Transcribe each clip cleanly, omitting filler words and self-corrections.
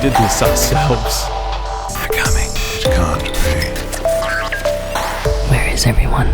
did this ourselves. They're coming. It can't be. Where is everyone?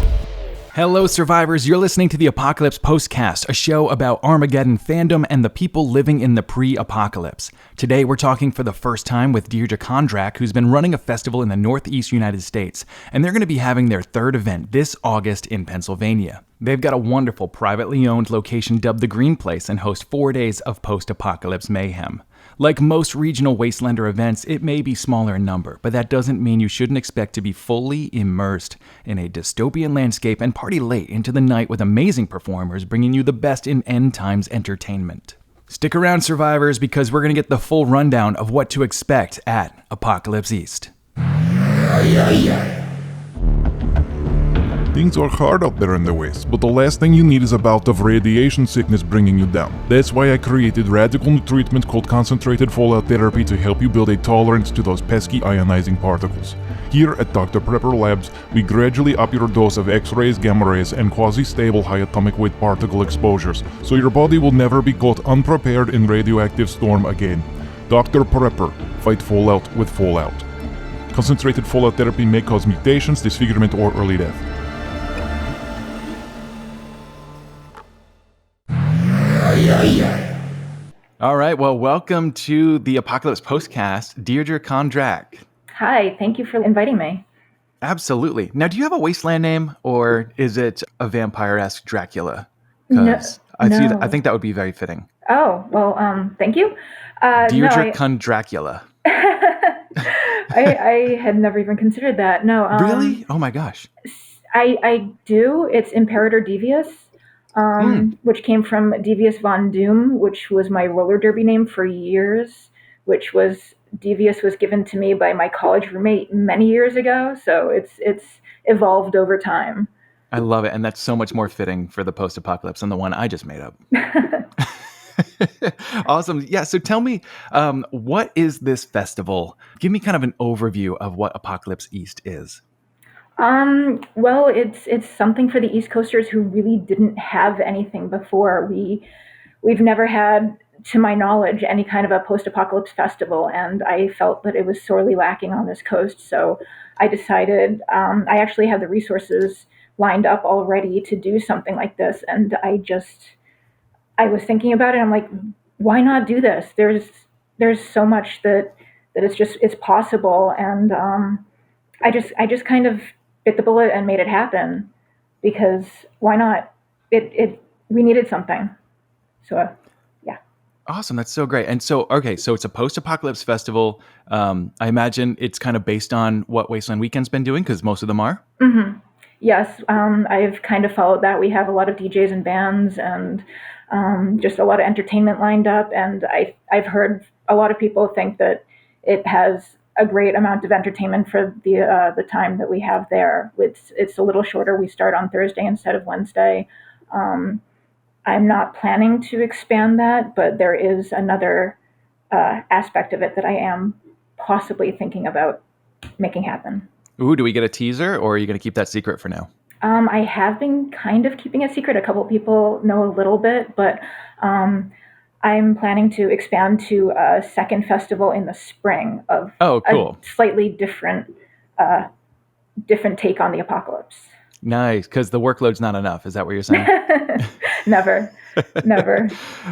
Hello, survivors. You're listening to the Apocalypse Postcast, a show about Armageddon fandom and the people living in the pre-apocalypse. Today, we're talking for the first time with Deirdre Kondrk, who's been running a festival in the Northeast United States, and they're going to be having their third event this August in Pennsylvania. They've got a wonderful, privately owned location dubbed the Green Place and host 4 days of post-apocalypse mayhem. Like most regional Wastelander events, it may be smaller in number, but that doesn't mean you shouldn't expect to be fully immersed in a dystopian landscape and party late into the night with amazing performers bringing you the best in end times entertainment. Stick around, survivors, because we're going to get the full rundown of what to expect at Apopcalypse East. Things are hard out there in the West, but the last thing you need is a bout of radiation sickness bringing you down. That's why I created radical new treatment called concentrated fallout therapy to help you build a tolerance to those pesky ionizing particles. Here at Dr. Prepper Labs, we gradually up your dose of X-rays, gamma rays, and quasi-stable high atomic weight particle exposures, so your body will never be caught unprepared in radioactive storm again. Dr. Prepper, fight fallout with fallout. Concentrated fallout therapy may cause mutations, disfigurement, or early death. All right, well, welcome to the Apocalypse Postcast, Deirdre Kondrk. Hi, thank you for inviting me. Absolutely. Now, do you have a wasteland name, or is it a vampire-esque Dracula? Because No. I think that would be very fitting. Oh, well, thank you. Deirdre Kondracula. I had never even considered that. No. Really? Oh my gosh. I do. It's Imperator Devious, which came from Devious Von Doom, which was my roller derby name for years, Devious was given to me by my college roommate many years ago, so it's evolved over time. I love it, and that's so much more fitting for the post-apocalypse than the one I just made up. Awesome. Yeah, so tell me, what is this festival? Give me kind of an overview of what Apopcalypse East is. Well, it's something for the East Coasters who really didn't have anything before. We've never had, to my knowledge, any kind of a post-apocalypse festival, and I felt that it was sorely lacking on this coast. So I decided, I actually had the resources lined up already to do something like this, and I was thinking about it. I'm like, why not do this? There's so much that it's possible, and I just kind of bit the bullet and made it happen, because why not? We needed something. So, yeah. Awesome. That's so great. And so, okay, so it's a post-apocalypse festival. I imagine it's kind of based on what Wasteland Weekend's been doing, because most of them are. Mm-hmm. Yes. I've kind of followed that. We have a lot of DJs and bands, and just a lot of entertainment lined up. And I've heard a lot of people think that it has a great amount of entertainment for the time that we have there. It's a little shorter. We start on Thursday instead of Wednesday. I'm not planning to expand that, but there is another aspect of it that I am possibly thinking about making happen. Ooh, do we get a teaser, or are you going to keep that secret for now? I have been kind of keeping it secret. A couple of people know a little bit, but I'm planning to expand to a second festival in the spring of cool. A slightly different take on the apocalypse. Nice, because the workload's not enough. Is that what you're saying? Never.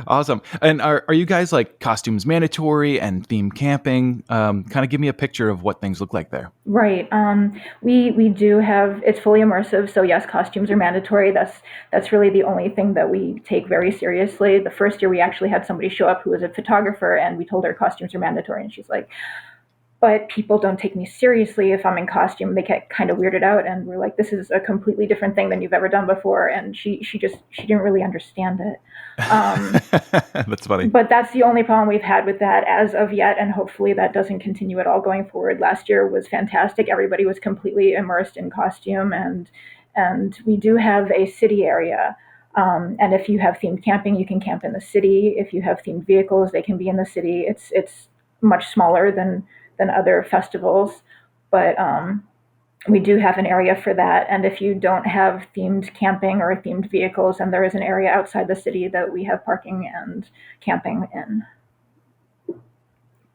Awesome. And are you guys like costumes mandatory and theme camping? Kind of give me a picture of what things look like there. Right. We do have, it's fully immersive. So yes, costumes are mandatory. That's really the only thing that we take very seriously. The first year we actually had somebody show up who was a photographer, and we told her costumes are mandatory. And she's like, but people don't take me seriously if I'm in costume. They get kind of weirded out, and we're like, this is a completely different thing than you've ever done before. And she didn't really understand it. That's funny. But that's the only problem we've had with that as of yet, and hopefully that doesn't continue at all going forward. Last year was fantastic. Everybody was completely immersed in costume, and we do have a city area. And if you have themed camping, you can camp in the city. If you have themed vehicles, they can be in the city. It's much smaller than other festivals, but we do have an area for that. And if you don't have themed camping or themed vehicles, then there is an area outside the city that we have parking and camping in.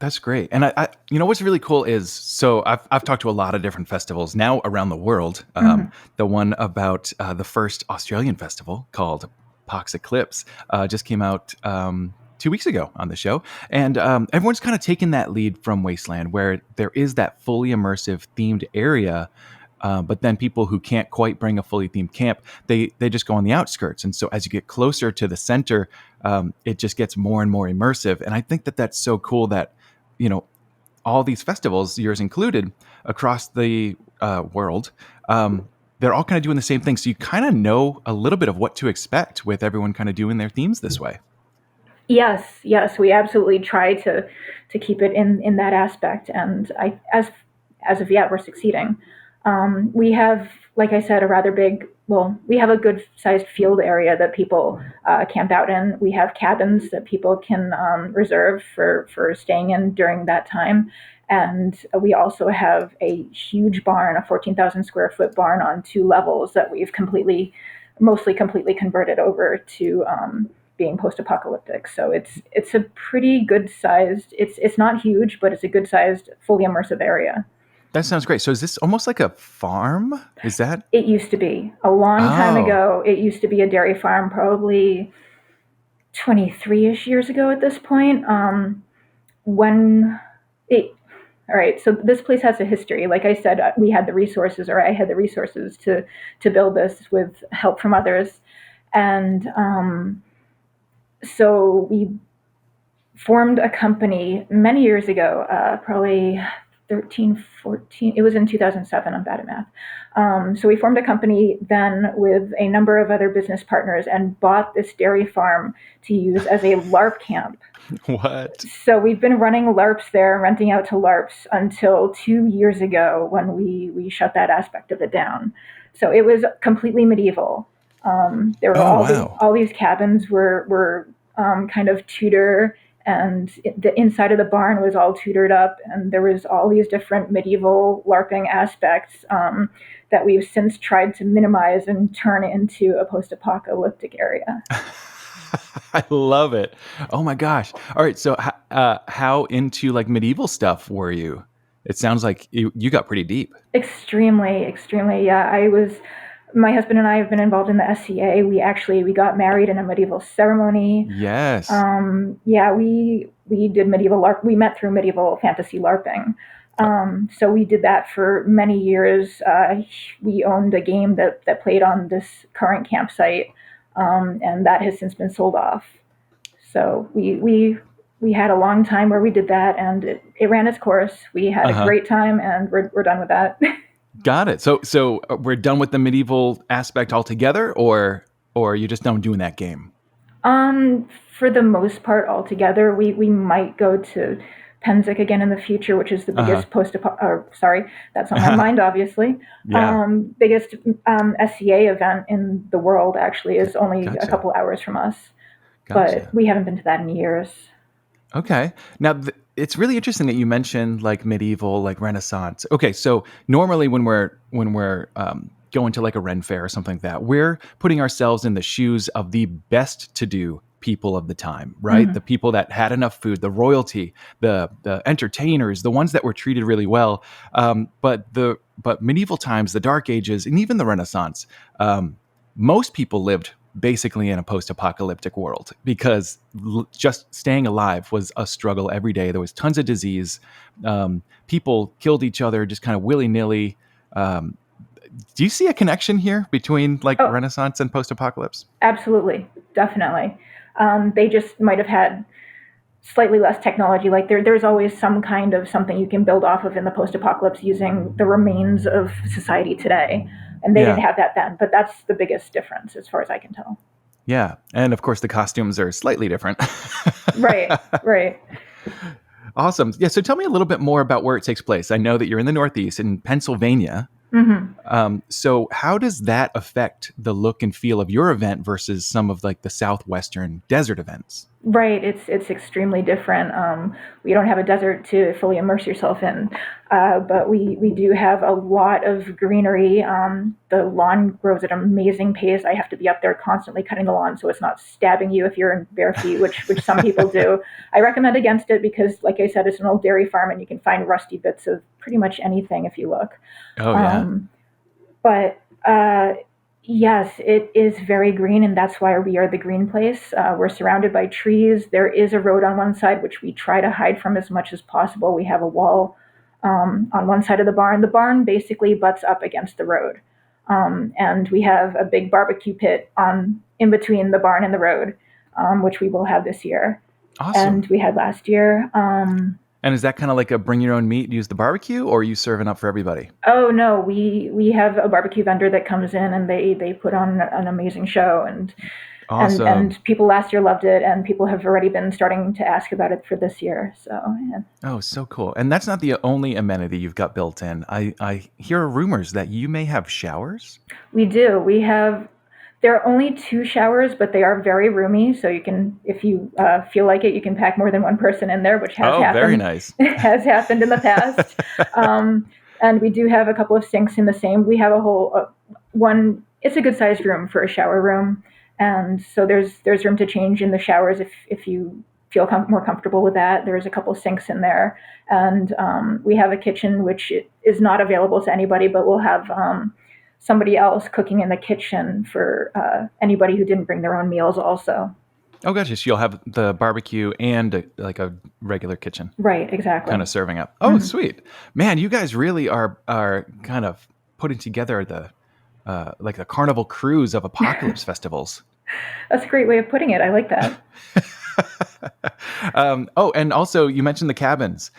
That's great. And what's really cool is, so I've talked to a lot of different festivals now around the world. The one about the first Australian festival called ApoxEclipse just came out 2 weeks ago on the show. And everyone's kind of taken that lead from Wasteland, where there is that fully immersive themed area. But then people who can't quite bring a fully themed camp, they just go on the outskirts. And so as you get closer to the center, it just gets more and more immersive. And I think that that's so cool that, all these festivals, yours included, across the world, they're all kind of doing the same thing. So you kind of know a little bit of what to expect with everyone kind of doing their themes this way. Yes, we absolutely try to keep it in that aspect. And as of yet, we're succeeding. We have, like I said, we have a good sized field area that people camp out in. We have cabins that people can reserve for staying in during that time. And we also have a huge barn, a 14,000 square foot barn on 2 levels that we've mostly completely converted over to being post-apocalyptic. So it's a pretty good sized, it's not huge, but it's a good sized, fully immersive area. That sounds great. So is this almost like a farm? Is that? It used to be. A long time ago, it used to be a dairy farm, probably 23-ish years ago at this point. All right, so this place has a history. Like I said, I had the resources to build this with help from others. And so we formed a company many years ago, probably 13, 14, it was in 2007, I'm bad at math. So we formed a company then with a number of other business partners and bought this dairy farm to use as a LARP camp. What? So we've been running LARPs there, renting out to LARPs until 2 years ago when we shut that aspect of it down. So it was completely medieval. There were all these cabins were kind of Tudor, and the inside of the barn was all Tudored up, and there was all these different medieval LARPing aspects that we've since tried to minimize and turn into a post-apocalyptic area. I love it. Oh my gosh. All right. So how into like medieval stuff were you? It sounds like you got pretty deep. Extremely. Yeah, my husband and I have been involved in the SCA. We got married in a medieval ceremony. Yes. We did medieval LARP. We met through medieval fantasy LARPing. So we did that for many years. We owned a game that played on this current campsite, and that has since been sold off. So we had a long time where we did that, and it ran its course. We had a great time, and we're done with that. Got it. So we're done with the medieval aspect altogether, or you just done doing that game? For the most part, altogether, we might go to Pennsic again in the future, which is the biggest that's on my mind, obviously. Yeah. Biggest SCA event in the world actually is only a couple hours from us, but we haven't been to that in years. Okay. Now, it's really interesting that you mentioned like medieval, like Renaissance. Okay, so normally when we're going to like a Ren fair or something like that, we're putting ourselves in the shoes of the best to do people of the time, right? Mm-hmm. The people that had enough food, the royalty, the entertainers, the ones that were treated really well. But medieval times, the Dark Ages, and even the Renaissance, most people lived basically in a post-apocalyptic world because just staying alive was a struggle every day. There was tons of disease. People killed each other just kind of willy-nilly. Do you see a connection here between like Renaissance and post-apocalypse? Absolutely. Definitely. They just might have had slightly less technology. Like there's always some kind of something you can build off of in the post-apocalypse using the remains of society today. And they didn't have that then, but that's the biggest difference as far as I can tell. Yeah. And of course the costumes are slightly different. Right. Awesome. Yeah. So tell me a little bit more about where it takes place. I know that you're in the Northeast in Pennsylvania. Mm-hmm. So how does that affect the look and feel of your event versus some of like the Southwestern desert events? Right, it's extremely different. We don't have a desert to fully immerse yourself in, but we do have a lot of greenery. The lawn grows at an amazing pace. I have to be up there constantly cutting the lawn so it's not stabbing you if you're in bare feet, which some people do. I recommend against it because, like I said, it's an old dairy farm and you can find rusty bits of pretty much anything if you look. Oh yeah. But yes, it is very green, and that's why we are the green place. We're surrounded by trees. There is a road on one side, which we try to hide from as much as possible. We have a wall on one side of the barn. The barn basically butts up against the road, and we have a big barbecue pit on in between the barn and the road, which we will have this year, Awesome. and we had last year. And is that kind of like a bring your own meat, use the barbecue, or are you serving up for everybody? Oh no, we have a barbecue vendor that comes in and they put on an amazing show and Awesome. and people last year loved it and people have already been starting to ask about it for this year. So yeah. Oh, so cool. And that's not the only amenity you've got built in. I hear rumors that you may have showers. We do. There are only 2 showers, but they are very roomy. So you can, if you feel like it, you can pack more than one person in there, which has Oh, happened. very nice. Has happened in the past. And we do have a couple of sinks in the same. We have a whole one. It's a good sized room for a shower room, and so there's room to change in the showers if you feel more comfortable with that. There's a couple of sinks in there, and we have a kitchen which is not available to anybody, but we'll have somebody else cooking in the kitchen for anybody who didn't bring their own meals also. Oh, gotcha. So you'll have the barbecue and a regular kitchen. Right, exactly. Kind of serving up. Oh, sweet. Man, you guys really are kind of putting together the like the carnival cruise of apocalypse festivals. That's a great way of putting it. I like that. Oh, and also you mentioned the cabins.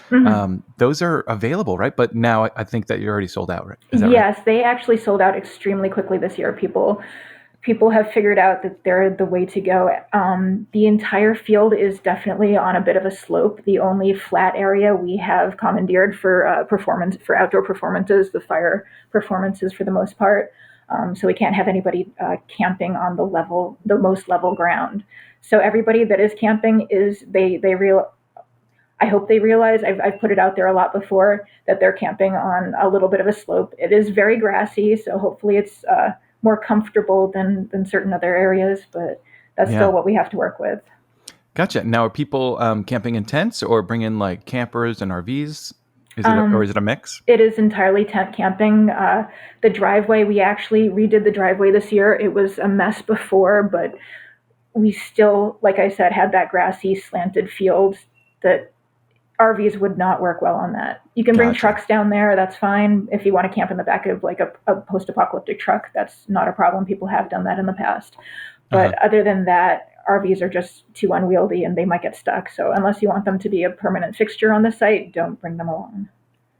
Those are available, right? But now I think that you're already sold out, right? Is that Yes, right? they actually sold out extremely quickly this year. People have figured out that they're the way to go. The entire field is definitely on a bit of a slope. The only flat area we have commandeered for outdoor performances, the fire performances for the most part. So we can't have anybody camping on the most level ground. So everybody that is camping I hope they realize, I've put it out there a lot before, that they're camping on a little bit of a slope. It is very grassy, so hopefully it's more comfortable than certain other areas, but that's still what we have to work with. Gotcha. Now, are people camping in tents or bringing like campers and RVs? Or is it a mix? It is entirely tent camping. The driveway, we actually redid the driveway this year. It was a mess before, but we still, like I said, had that grassy slanted field that RVs would not work well on that. You can bring trucks down there, that's fine. If you want to camp in the back of like a post-apocalyptic truck, that's not a problem. People have done that in the past. But other than that, RVs are just too unwieldy and they might get stuck. So unless you want them to be a permanent fixture on the site, don't bring them along.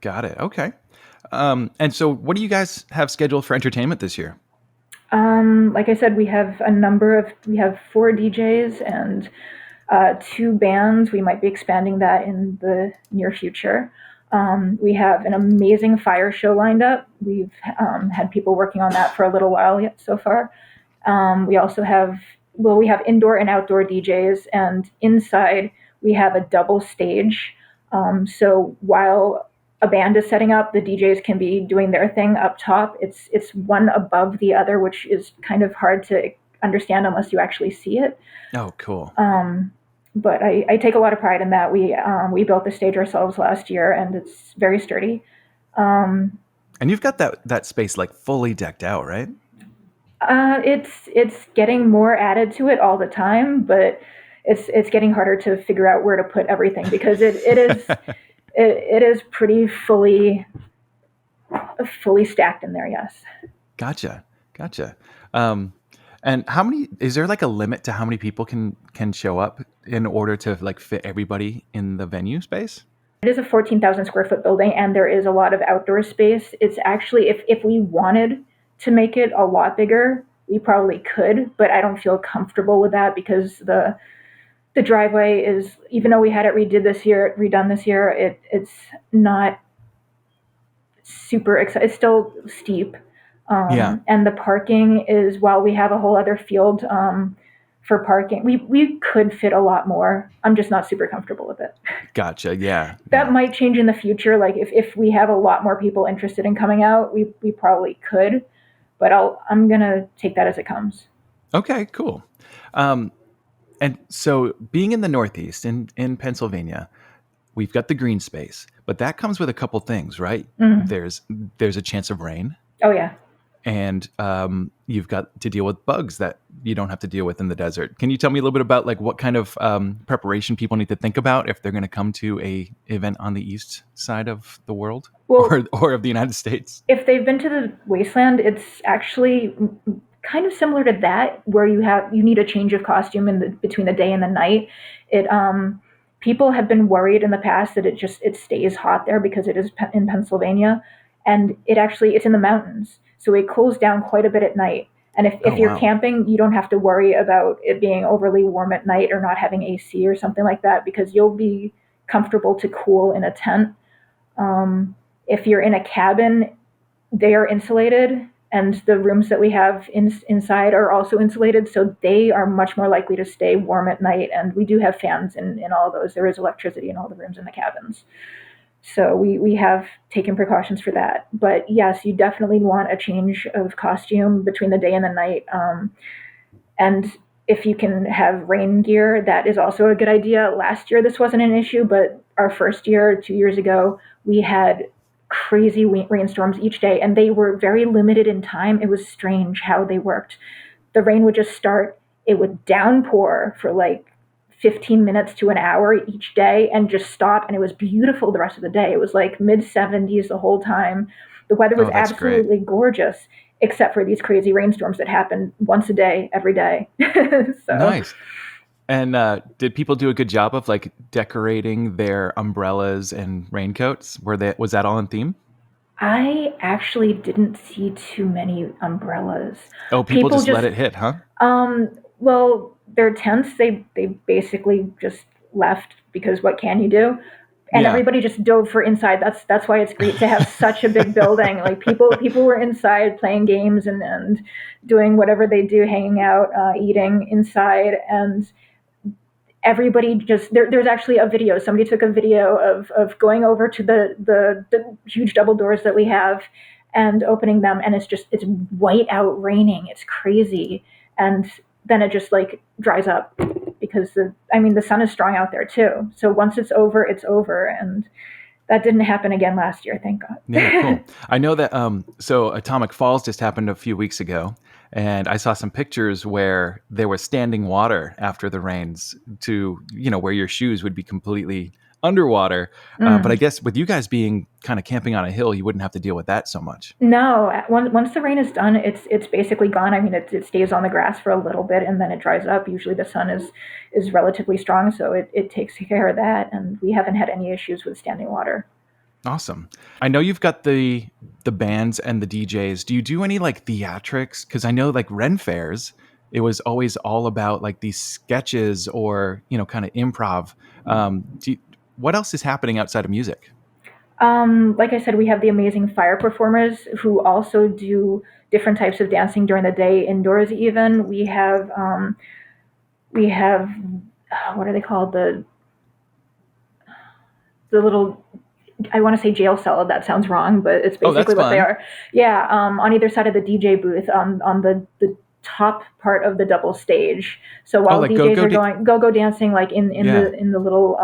Got it. Okay. And so what do you guys have scheduled for entertainment this year? Like I said, we have 4 DJs and 2 bands. We might be expanding that in the near future. We have an amazing fire show lined up. We've had people working on that for a little while yet so far. We also have indoor and outdoor DJs, and inside we have a double stage. So while a band is setting up, the DJs can be doing their thing up top. It's one above the other, which is kind of hard to understand unless you actually see it. Oh, cool. But I take a lot of pride in that. We built the stage ourselves last year, and it's very sturdy. And you've got that space like fully decked out, right? It's getting more added to it all the time, but it's getting harder to figure out where to put everything because it is pretty fully stacked in there. Yes. Gotcha. And is there like a limit to how many people can show up in order to like fit everybody in the venue space? It is a 14,000 square foot building, and there is a lot of outdoor space. It's actually, if we wanted to make it a lot bigger, we probably could, but I don't feel comfortable with that because the driveway is, even though we had it redone this year, it's not super exciting. It's still steep. And the parking is, while we have a whole other field for parking. We could fit a lot more. I'm just not super comfortable with it. Gotcha. Yeah. That might change in the future. Like if we have a lot more people interested in coming out, we probably could. But I'm gonna take that as it comes. Okay, cool. And so being in the Northeast in Pennsylvania, we've got the green space, but that comes with a couple things, right? Mm-hmm. There's a chance of rain. Oh yeah. And you've got to deal with bugs that you don't have to deal with in the desert. Can you tell me a little bit about like what kind of preparation people need to think about if they're going to come to a event on the east side of the world, or of the United States? If they've been to the Wasteland, it's actually kind of similar to that, where you need a change of costume between the day and the night. People have been worried in the past that it stays hot there because it is in Pennsylvania, and it's in the mountains. So it cools down quite a bit at night. And if you're camping, you don't have to worry about it being overly warm at night or not having AC or something like that, because you'll be comfortable to cool in a tent. If you're in a cabin, they are insulated, and the rooms that we have inside are also insulated, so they are much more likely to stay warm at night. And we do have fans in all those. There is electricity in all the rooms in the cabins. So we have taken precautions for that. But yes, you definitely want a change of costume between the day and the night. And if you can have rain gear, that is also a good idea. Last year, this wasn't an issue, but our first year, 2 years ago, we had crazy rainstorms each day, and they were very limited in time. It was strange how they worked. The rain would just start, it would downpour for like 15 minutes to an hour each day and just stop, and it was beautiful the rest of the day. It was like mid-70s the whole time. The weather was absolutely gorgeous, except for these crazy rainstorms that happened once a day, every day. So. Nice. And did people do a good job of like decorating their umbrellas and raincoats? Was that all in theme? I actually didn't see too many umbrellas. Oh, people just let it hit, huh? Well, their tents, they basically just left, because what can you do? And everybody just dove for inside. That's why it's great to have such a big building. Like people were inside playing games and doing whatever they do, hanging out, eating inside, and everybody just there's actually a video. Somebody took a video of going over to the huge double doors that we have and opening them, and it's white out raining. It's crazy. And then it just like dries up, because the sun is strong out there too. So once it's over, and that didn't happen again last year, thank God. Yeah, cool. I know that so Atomic Falls just happened a few weeks ago, and I saw some pictures where there was standing water after the rains to, where your shoes would be completely underwater. But I guess with you guys being kind of camping on a hill, you wouldn't have to deal with that so much. No, once the rain is done, it's basically gone. I mean, it stays on the grass for a little bit and then it dries up. Usually the sun is relatively strong, so it takes care of that, and we haven't had any issues with standing water. Awesome. I know you've got the bands and the DJs. Do you do any like theatrics? Because I know like Ren Fairs, it was always all about like these sketches or, kind of improv. What else is happening outside of music? Like I said, we have the amazing fire performers who also do different types of dancing during the day, indoors even. We have what are they called? The little, I want to say jail cell. That sounds wrong, but it's basically what they are. Yeah, on either side of the DJ booth, on the top part of the double stage. So while DJs are going go dancing, like in the little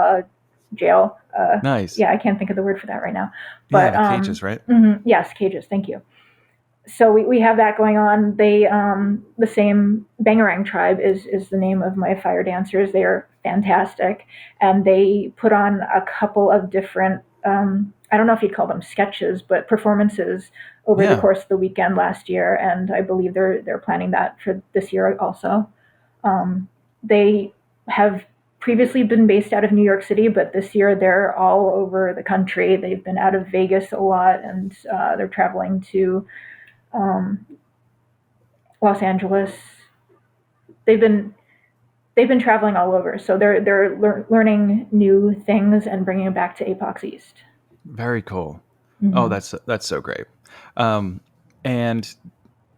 jail. Nice. Yeah, I can't think of the word for that right now. But cages, right? Yes, cages. Thank you. So we have that going on. They the same Bangarang tribe is the name of my fire dancers. They are fantastic, and they put on a couple of different I don't know if you'd call them sketches, but performances over the course of the weekend last year, and I believe they're planning that for this year also. They have previously been based out of New York City, but this year they're all over the country. They've been out of Vegas a lot, and they're traveling to Los Angeles. They've been traveling all over, so they're learning new things and bringing it back to ApoxEast. Very cool. Mm-hmm. Oh, that's so great. And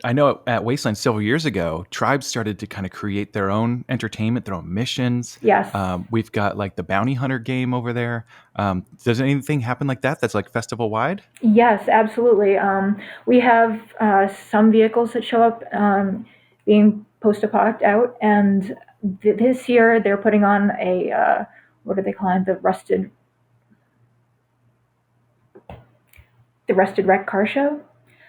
I know at Wasteland several years ago, tribes started to kind of create their own entertainment, their own missions. Yes. We've got like the bounty hunter game over there. Does anything happen like that that's like festival wide? Yes, absolutely. We have some vehicles that show up being post-apoc out, and this year they're putting on a what are they calling it? The Rusted Wreck car show.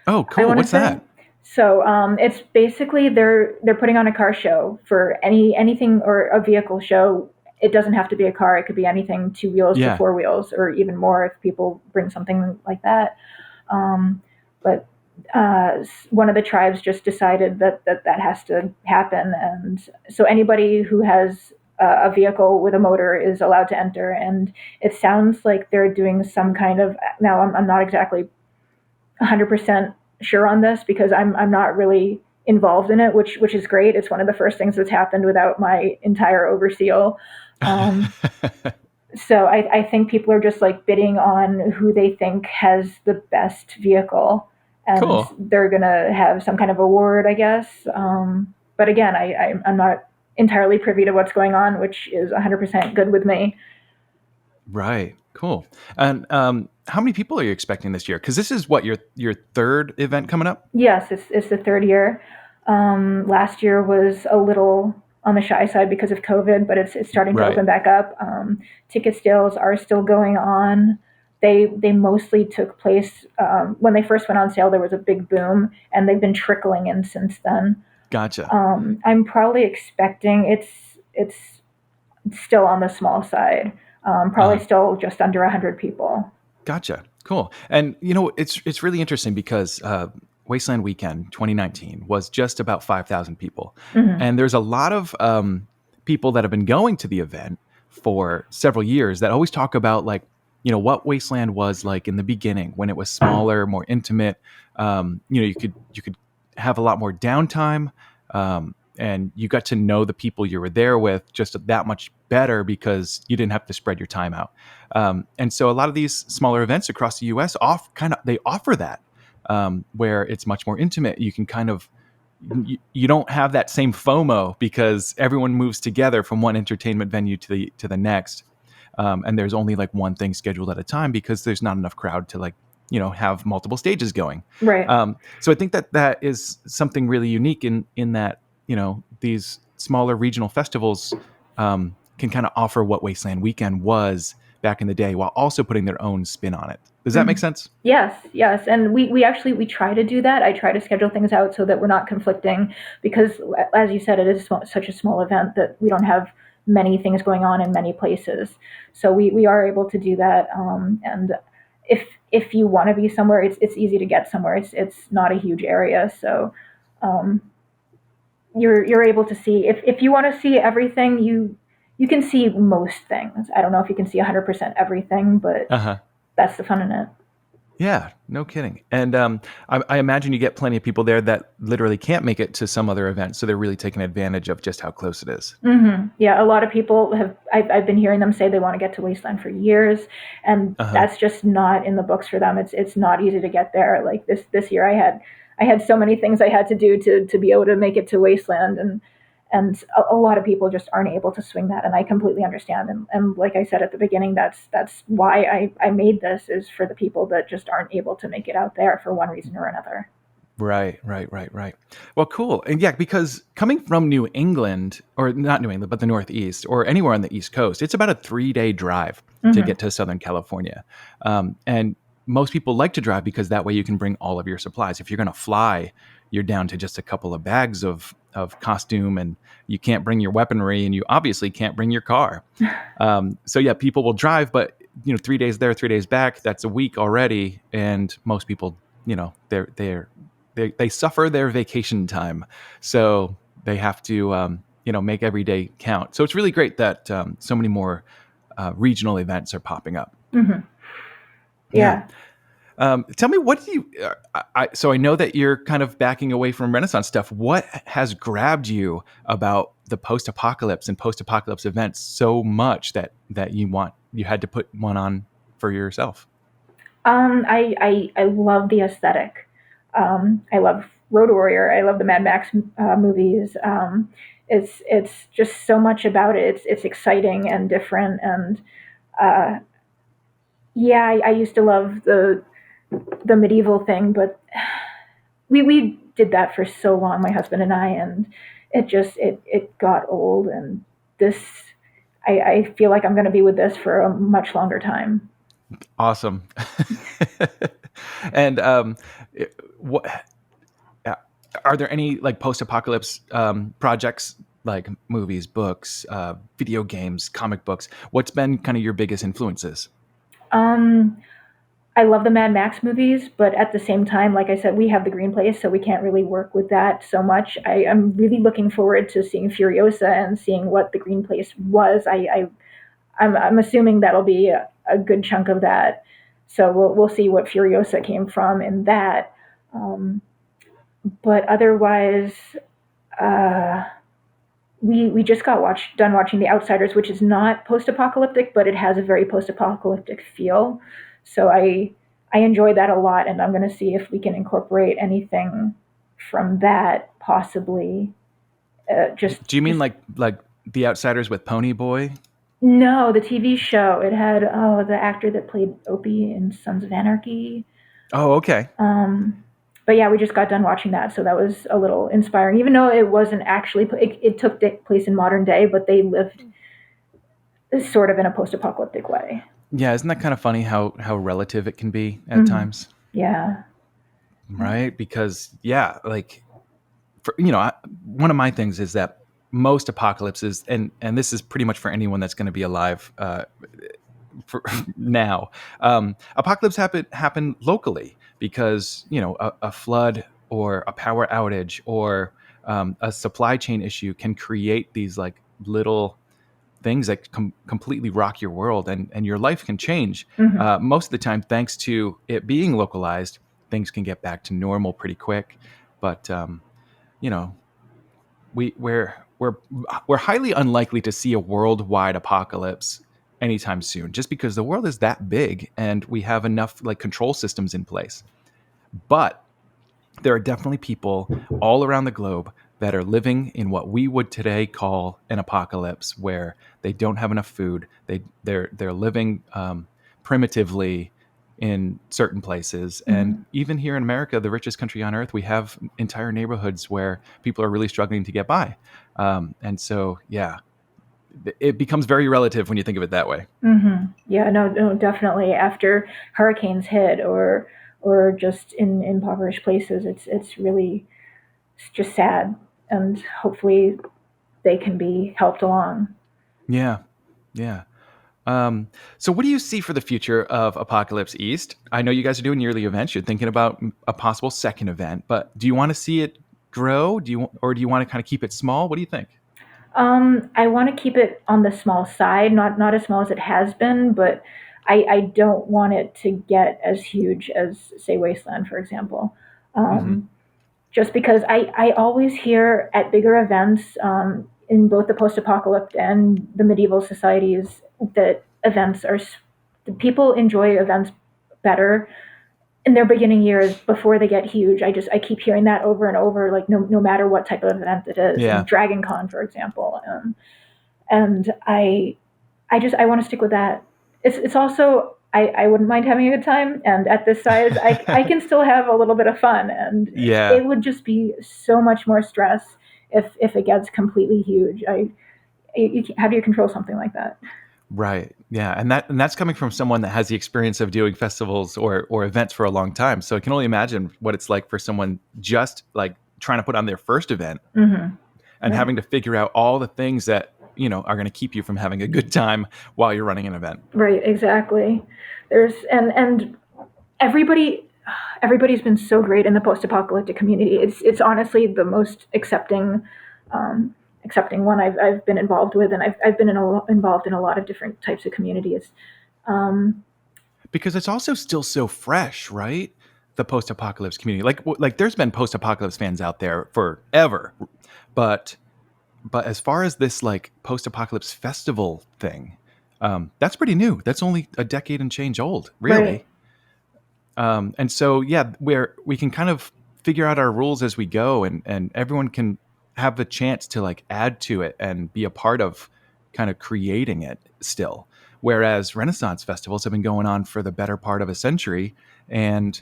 Oh, I cool. want to What's say. that? So it's basically they're putting on a car show for anything or a vehicle show. It doesn't have to be a car. It could be anything, 2 wheels to Yeah. 4 wheels, or even more if people bring something like that. But one of the tribes just decided that has to happen, and so anybody who has a vehicle with a motor is allowed to enter. And it sounds like they're doing some kind of, now I'm not exactly 100% sure on this because I'm not really involved in it, which is great. It's one of the first things that's happened without my entire overseal. So I think people are just like bidding on who they think has the best vehicle, and Cool. they're gonna have some kind of award, I guess. But again, I'm not entirely privy to what's going on, which is 100% good with me. Right. Cool. And how many people are you expecting this year? Because this is what your third event coming up. Yes, it's the third year. Last year was a little on the shy side because of COVID, but it's starting to Right. open back up. Ticket sales are still going on. They mostly took place when they first went on sale. There was a big boom, and they've been trickling in since then. Gotcha. I'm probably expecting it's still on the small side. Probably still just under 100 people. Gotcha. Cool. And it's really interesting because Wasteland Weekend 2019 was just about 5,000 people, and there's a lot of people that have been going to the event for several years that always talk about like what Wasteland was like in the beginning when it was smaller, more intimate. You could have a lot more downtime, and you got to know the people you were there with just that much better because you didn't have to spread your time out. And so a lot of these smaller events across the U.S. they offer that, where it's much more intimate. You can kind of you don't have that same FOMO because everyone moves together from one entertainment venue to the next, and there's only like one thing scheduled at a time because there's not enough crowd to have multiple stages going. Right. So I think that is something really unique in that these smaller regional festivals can kind of offer what Wasteland Weekend was back in the day while also putting their own spin on it. Does that make sense? Yes. And we try to do that. I try to schedule things out so that we're not conflicting because, as you said, it is such a small event that we don't have many things going on in many places. So we are able to do that. And if you want to be somewhere, it's easy to get somewhere. It's not a huge area. So you're able to see, if you want to see everything, you can see most things. I don't know if you can see 100% everything, but that's the fun in it. Yeah, no kidding. And I imagine you get plenty of people there that literally can't make it to some other event, so they're really taking advantage of just how close it is. Yeah, a lot of people I've been hearing them say they want to get to Wasteland for years, and that's just not in the books for them. It's not easy to get there. Like this year, I had so many things I had to do to be able to make it to Wasteland, and a lot of people just aren't able to swing that, and I completely understand. And like I said at the beginning, that's why I made this, is for the people that just aren't able to make it out there for one reason or another. Right. Well, cool. And yeah, because coming from New England, or not New England, but the Northeast, or anywhere on the East Coast, it's about a 3-day drive to get to Southern California. And most people like to drive because that way you can bring all of your supplies. If you're going to fly, you're down to just a couple of bags of costume, and you can't bring your weaponry, and you obviously can't bring your car. So yeah, people will drive, but 3 days there, 3 days back, that's a week already. And most people, they suffer their vacation time. So they have to, make every day count. So it's really great that so many more regional events are popping up. Yeah. Tell me, what do you? So I know that you're kind of backing away from Renaissance stuff. What has grabbed you about the post-apocalypse and post-apocalypse events so much that you had to put one on for yourself? I love the aesthetic. I love Road Warrior. I love the Mad Max movies. It's just so much about it. It's exciting and different, and uh, yeah, I used to love the medieval thing, but we did that for so long, my husband and I, and it got old, and this I feel like I'm going to be with this for a much longer time. Awesome. And what are there any like post-apocalypse projects, like movies, books, video games, comic books? What's been kind of your biggest influences? Um, I love the Mad Max movies, but at the same time, like I said, we have the Green Place, so we can't really work with that so much. I'm really looking forward to seeing Furiosa and seeing what the Green Place was. I'm assuming that'll be a good chunk of that. So we'll see what Furiosa came from in that. Um, but otherwise, uh, we just got done watching The Outsiders, which is not post-apocalyptic, but it has a very post-apocalyptic feel. So I enjoy that a lot, and I'm going to see if we can incorporate anything from that, possibly. Do you mean like The Outsiders with Pony Boy? No, the TV show. It had the actor that played Opie in Sons of Anarchy. Oh, okay. But yeah, we just got done watching that, so that was a little inspiring. Even though it wasn't actually, it took place in modern day, but they lived sort of in a post-apocalyptic way. Yeah, isn't that kind of funny how relative it can be at times? Yeah. Right? Because yeah, like one of my things is that most apocalypses, and this is pretty much for anyone that's going to be alive for now, apocalypse happen locally because a flood or a power outage or a supply chain issue can create these like little things that completely rock your world, and your life can change. Most of the time, thanks to it being localized, things can get back to normal pretty quick. But we're highly unlikely to see a worldwide apocalypse anytime soon, just because the world is that big and we have enough like control systems in place. But there are definitely people all around the globe that are living in what we would today call an apocalypse, where they don't have enough food. They're living primitively in certain places. And even here in America, the richest country on earth, we have entire neighborhoods where people are really struggling to get by. And so, yeah, it becomes very relative when you think of it that way. Yeah, no, definitely. After hurricanes hit or just in impoverished places, it's really just sad, and hopefully they can be helped along. Yeah. So what do you see for the future of Apopcalypse East? I know you guys are doing yearly events. You're thinking about a possible second event, but do you want to see it grow? Do you want to kind of keep it small? What do you think? I want to keep it on the small side, not as small as it has been, but I don't want it to get as huge as, say, Wasteland, for example. Just because I always hear at bigger events, in both the post-apocalypse and the medieval societies, that the people enjoy events better in their beginning years before they get huge. I keep hearing that over and over, like no matter what type of event it is. Yeah. Dragon Con, for example, and I want to stick with that. It's also, I wouldn't mind having a good time, and at this size, I can still have a little bit of fun, and Yeah. it would just be so much more stress if it gets completely huge. How do you control something like that? Right. Yeah. And that's coming from someone that has the experience of doing festivals or events for a long time. So I can only imagine what it's like for someone just like trying to put on their first event and having to figure out all the things that, are going to keep you from having a good time while you're running an event. Right. Exactly. And everybody's been so great in the post-apocalyptic community. It's honestly the most accepting one I've been involved with, and I've been involved in a lot of different types of communities. Because it's also still so fresh, right? The post-apocalypse community, like there's been post-apocalypse fans out there forever, but as far as this like post-apocalypse festival thing, that's pretty new. That's only a decade and change old, really. Right. And so, yeah, where we can kind of figure out our rules as we go, and everyone can have the chance to like add to it and be a part of kind of creating it still. Whereas Renaissance festivals have been going on for the better part of a century and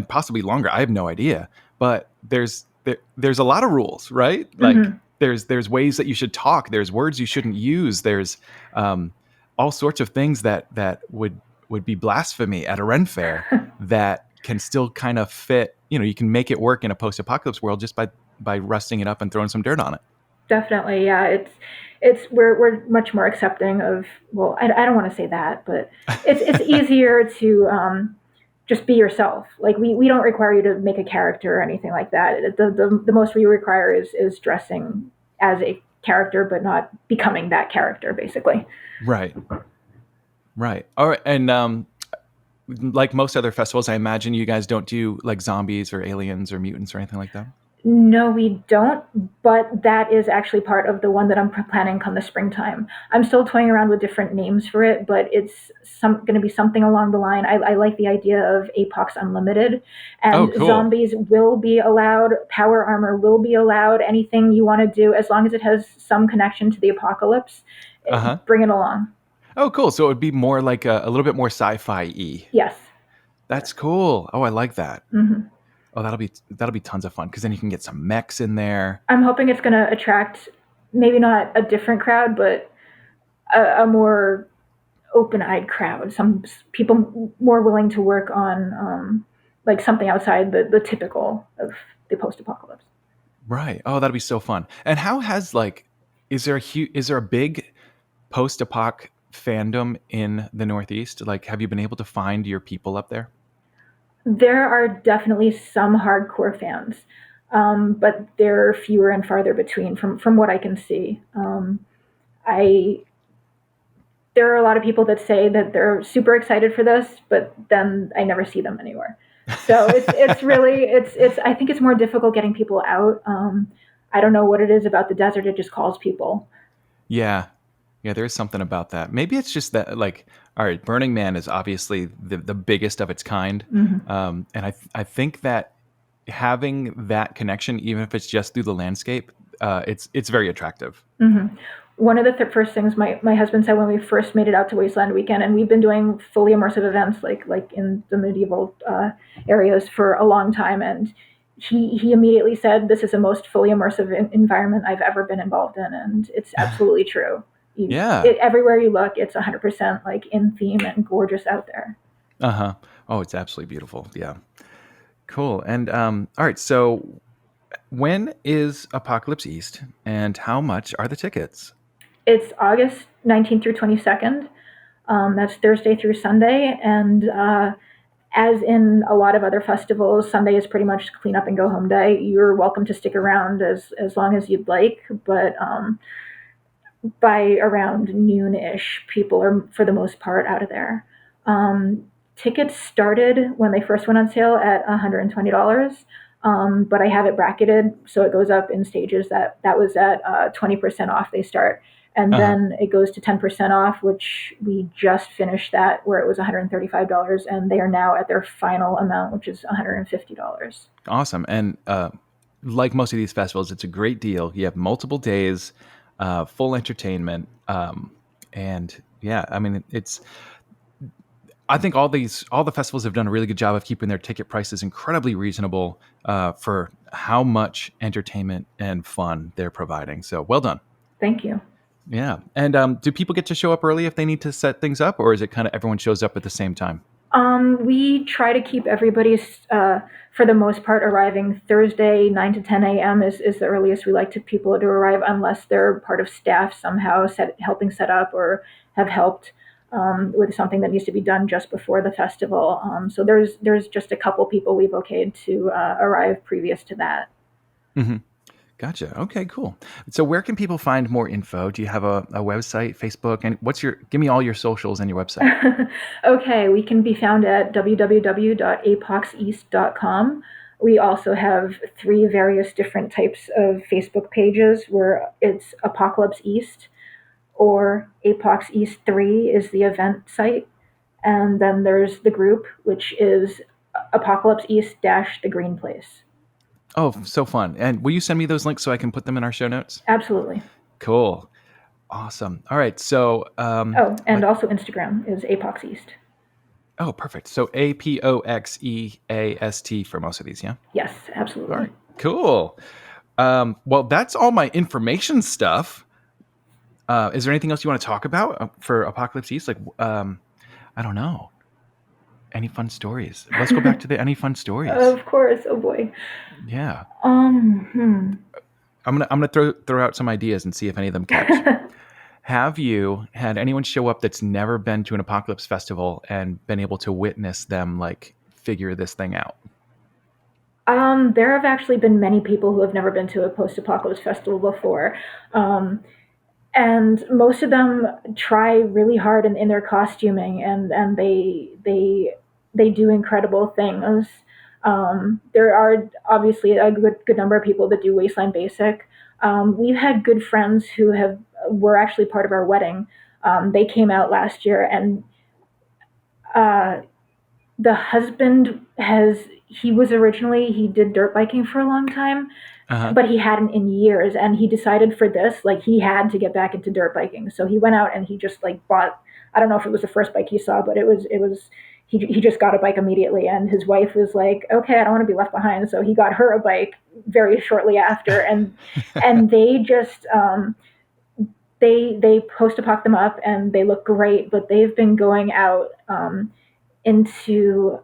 possibly longer. I have no idea, but there's a lot of rules, right? Like there's ways that you should talk. There's words you shouldn't use. There's all sorts of things that would be blasphemy at a Ren fair that can still kind of fit. You can make it work in a post-apocalypse world just by rusting it up and throwing some dirt on it. Definitely, yeah. We're much more accepting of. Well, I don't want to say that, but it's easier to just be yourself. Like we don't require you to make a character or anything like that. The most we require is dressing as a character, but not becoming that character, basically. Right. All right, and like most other festivals, I imagine you guys don't do like zombies or aliens or mutants or anything like that. No, we don't, but that is actually part of the one that I'm planning come the springtime. I'm still toying around with different names for it, but it's going to be something along the line. I like the idea of Apox Unlimited, and cool. Zombies will be allowed, power armor will be allowed, anything you want to do, as long as it has some connection to the apocalypse, bring it along. Oh, cool. So it would be more like a little bit more sci-fi-y. Yes. That's cool. Oh, I like that. Mm-hmm. Oh, that'll be tons of fun because then you can get some mechs in there. I'm hoping it's going to attract maybe not a different crowd, but a more open-eyed crowd. Some people more willing to work on like something outside the typical of the post-apocalypse. Right. Oh, that'll be so fun. And how has is there a big post-apoc fandom in the Northeast? Like, have you been able to find your people up there? There are definitely some hardcore fans, but they're fewer and farther between from what I can see. There are a lot of people that say that they're super excited for this, but then I never see them anywhere. So it's really I think it's more difficult getting people out. I don't know what it is about the desert; it just calls people. Yeah, there is something about that. Maybe it's just that all right, Burning Man is obviously the biggest of its kind. And I think that having that connection, even if it's just through the landscape, it's very attractive. Mm-hmm. One of the first things my husband said when we first made it out to Wasteland Weekend, and we've been doing fully immersive events like in the medieval areas for a long time, and he immediately said, "This is the most fully immersive environment I've ever been involved in," and it's absolutely true. Everywhere you look, it's 100% like in theme and gorgeous out there. Oh, it's absolutely beautiful. Yeah, cool. And all right, so when is Apopcalypse East, and how much are the tickets? It's August 19th through 22nd. That's Thursday through Sunday, and as in a lot of other festivals, Sunday is pretty much clean up and go home day. You're welcome to stick around as long as you'd like, but by around noon-ish, people are, for the most part, out of there. Tickets started when they first went on sale at $120, but I have it bracketed, so it goes up in stages. That was at 20% off they start, and then it goes to 10% off, which we just finished that, where it was $135, and they are now at their final amount, which is $150. Awesome. And like most of these festivals, it's a great deal. You have multiple days, full entertainment, and yeah, I mean, I think all the festivals have done a really good job of keeping their ticket prices incredibly reasonable for how much entertainment and fun they're providing. So well done. Thank you. Yeah. And do people get to show up early if they need to set things up, or is it kind of everyone shows up at the same time? We try to keep everybody, for the most part, arriving Thursday, 9 to 10 a.m. is the earliest we like people to arrive, unless they're part of staff somehow helping set up or have helped with something that needs to be done just before the festival. So there's just a couple people we've okayed to arrive previous to that. Mm-hmm. Gotcha. Okay, cool. So where can people find more info? Do you have a website, Facebook? And give me all your socials and your website. Okay, we can be found at www.apoxeast.com. We also have 3 various different types of Facebook pages where it's Apopcalypse East, or ApoxEast 3 is the event site. And then there's the group, which is Apocalypse East dash the Green Place. Oh, so fun. And will you send me those links so I can put them in our show notes? Absolutely. Cool. Awesome. All right. So, and also Instagram is ApoxEast. Oh, perfect. So APOXEAST for most of these, yeah? Yes, absolutely. All right. Cool. Well, that's all my information stuff. Is there anything else you want to talk about for Apocalypse East? Like, I don't know. Any fun stories? Let's go back to the any fun stories. Of course. Oh boy. Yeah. I'm gonna throw out some ideas and see if any of them catch. Have you had anyone show up that's never been to an Apocalypse festival and been able to witness them like figure this thing out? There have actually been many people who have never been to a post-apocalypse festival before. And most of them try really hard in their costuming, and they do incredible things. There are obviously a good number of people that do Wasteland Basic. We've had good friends who were actually part of our wedding. They came out last year, and the husband he did dirt biking for a long time, but he hadn't in years, and he decided for this, like, he had to get back into dirt biking. So he went out and he just like bought, I don't know if it was the first bike he saw, but he just got a bike immediately, and his wife was like, okay, I don't want to be left behind. So he got her a bike very shortly after, and they just, they post-apoc them up and they look great, but they've been going out, into,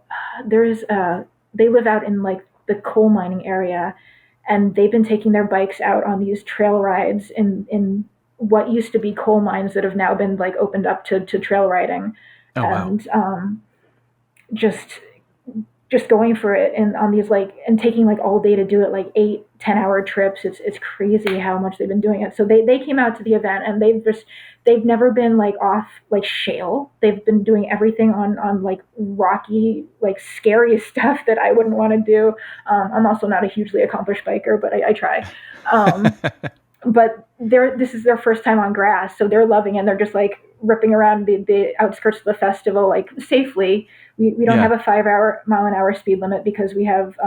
they live out in like the coal mining area, and they've been taking their bikes out on these trail rides in what used to be coal mines that have now been like opened up to trail riding. Oh, and wow. Just going for it and on these like, and taking like all day to do it, like 8-10 hour trips. It's crazy how much they've been doing it. So they came out to the event, and they've never been like off like shale. They've been doing everything on like rocky, like scary stuff that I wouldn't want to do. I'm also not a hugely accomplished biker, but I try. But this is their first time on grass, so they're loving it. And they're just like ripping around the outskirts of the festival, like safely. We don't have a 5 mile an hour speed limit because we have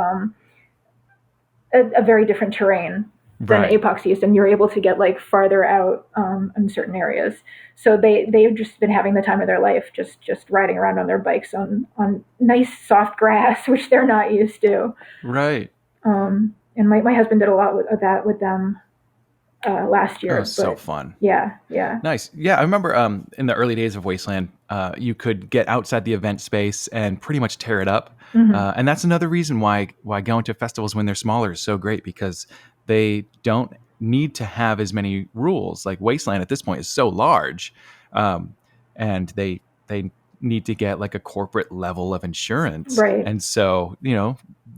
a very different terrain than ApoxEast, and you're able to get like farther out in certain areas. So they've just been having the time of their life, just riding around on their bikes on nice soft grass, which they're not used to. Right. And my husband did a lot of that with them last year. Oh, so fun. Yeah. Nice. Yeah, I remember in the early days of Wasteland, you could get outside the event space and pretty much tear it up. Mm-hmm. And that's another reason why going to festivals when they're smaller is so great, because they don't need to have as many rules. Like Wasteland at this point is so large, and they need to get like a corporate level of insurance. Right. And so,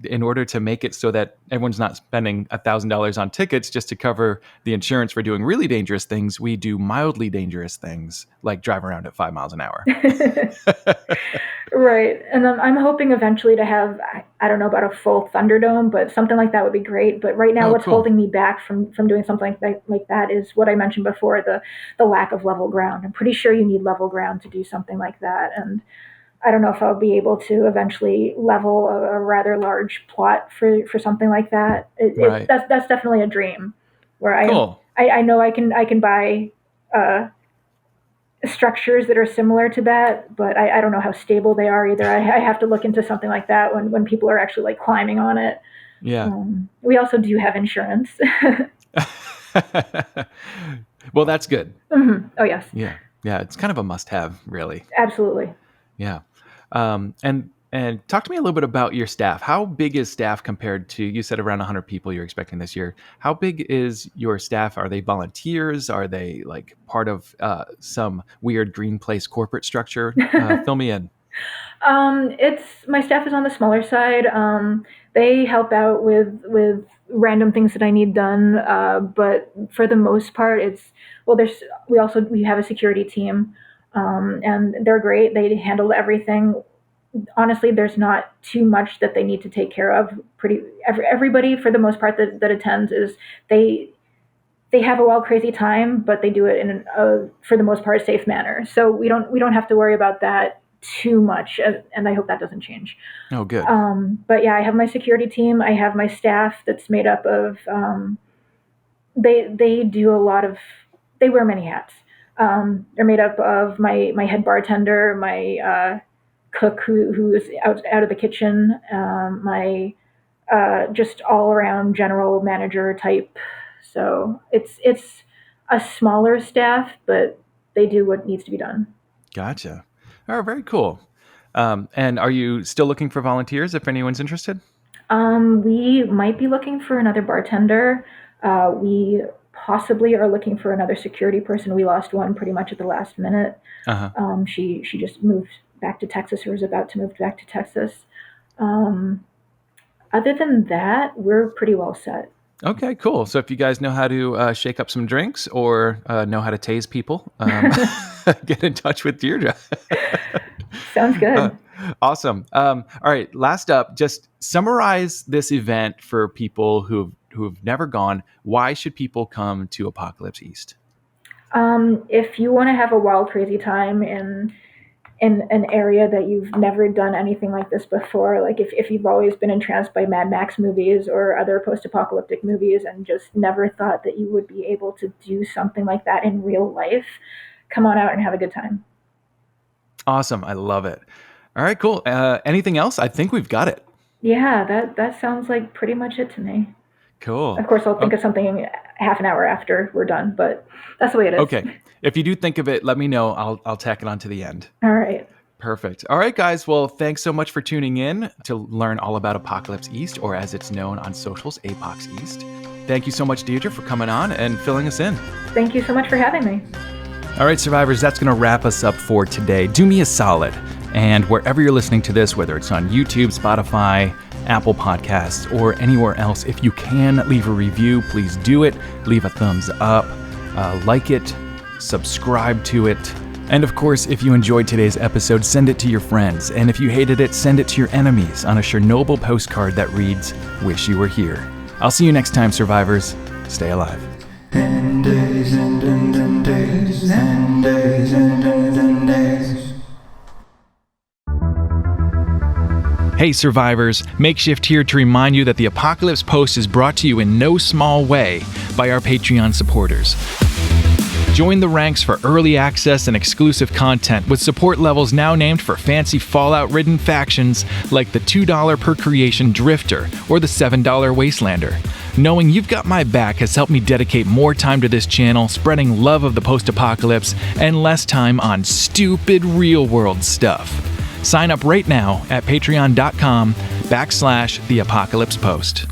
in order to make it so that everyone's not spending $1,000 on tickets just to cover the insurance for doing really dangerous things, we do mildly dangerous things like drive around at 5 miles an hour. Right. And I'm hoping eventually to have, I don't know about a full Thunderdome, but something like that would be great. But right now, what's holding me back from doing something like that is what I mentioned before, the lack of level ground. I'm pretty sure you need level ground to do something like that. And I don't know if I'll be able to eventually level a rather large plot for something like that. Right. That's definitely a dream, where Cool. I know I can buy structures that are similar to that, but I don't know how stable they are either. I have to look into something like that when people are actually like climbing on it. Yeah. We also do have insurance. Well, that's good. Mm-hmm. Oh, yes. Yeah. It's kind of a must-have, really. Absolutely. Yeah. And talk to me a little bit about your staff. How big is staff compared to, you said around 100 people you're expecting this year. How big is your staff? Are they volunteers? Are they like part of some weird Green Place corporate structure? Fill me in. My staff is on the smaller side. They help out with random things that I need done. But for the most part, we have a security team, and they're great. They handle everything. Honestly, there's not too much that they need to take care of. Everybody, for the most part, that attends they have a wild, crazy time, but they do it in for the most part, safe manner. So we don't have to worry about that too much, and I hope that doesn't change. Oh, good. But yeah, I have my security team. I have my staff that's made up of, they do a lot of, they wear many hats. They're made up of my head bartender, my cook who is out of the kitchen, my just all around general manager type. So it's a smaller staff, but they do what needs to be done. Gotcha. Oh, very cool. And are you still looking for volunteers if anyone's interested? We might be looking for another bartender. We possibly are looking for another security person. We lost one pretty much at the last minute. Uh-huh. She just moved back to Texas, or was about to move back to Texas. Other than that, we're pretty well set. Okay, cool. So if you guys know how to shake up some drinks or know how to tase people, get in touch with Deirdre. Sounds good. Awesome. All right, last up, just summarize this event for people who've never gone. Why should people come to Apopcalypse East? If you want to have a wild, crazy time in an area that you've never done anything like this before, like if you've always been entranced by Mad Max movies or other post-apocalyptic movies and just never thought that you would be able to do something like that in real life, come on out and have a good time. Awesome. I love it. All right, cool. Anything else? I think we've got it. Yeah, that sounds like pretty much it to me. Cool. Of course, I'll think of something half an hour after we're done, but that's the way it is. Okay. If you do think of it, let me know. I'll tack it on to the end. All right. Perfect. All right, guys. Well, thanks so much for tuning in to learn all about Apopcalypse East, or as it's known on socials, ApoxEast. Thank you so much, Deirdre, for coming on and filling us in. Thank you so much for having me. All right, survivors, that's going to wrap us up for today. Do me a solid, and wherever you're listening to this, whether it's on YouTube, Spotify, Apple Podcasts, or anywhere else, if you can leave a review, please do it. Leave a thumbs up, like it, subscribe to it. And of course, if you enjoyed today's episode, send it to your friends. And if you hated it, send it to your enemies on a Chernobyl postcard that reads, "Wish you were here." I'll see you next time, survivors. Stay alive. And days and days and days and days. Hey survivors, Makeshift here to remind you that the Apopcalypse Post is brought to you in no small way by our Patreon supporters. Join the ranks for early access and exclusive content with support levels now named for fancy Fallout-ridden factions like the $2 per creation Drifter or the $7 Wastelander. Knowing you've got my back has helped me dedicate more time to this channel, spreading love of the post-apocalypse, and less time on stupid real-world stuff. Sign up right now at patreon.com/theapocalypse post.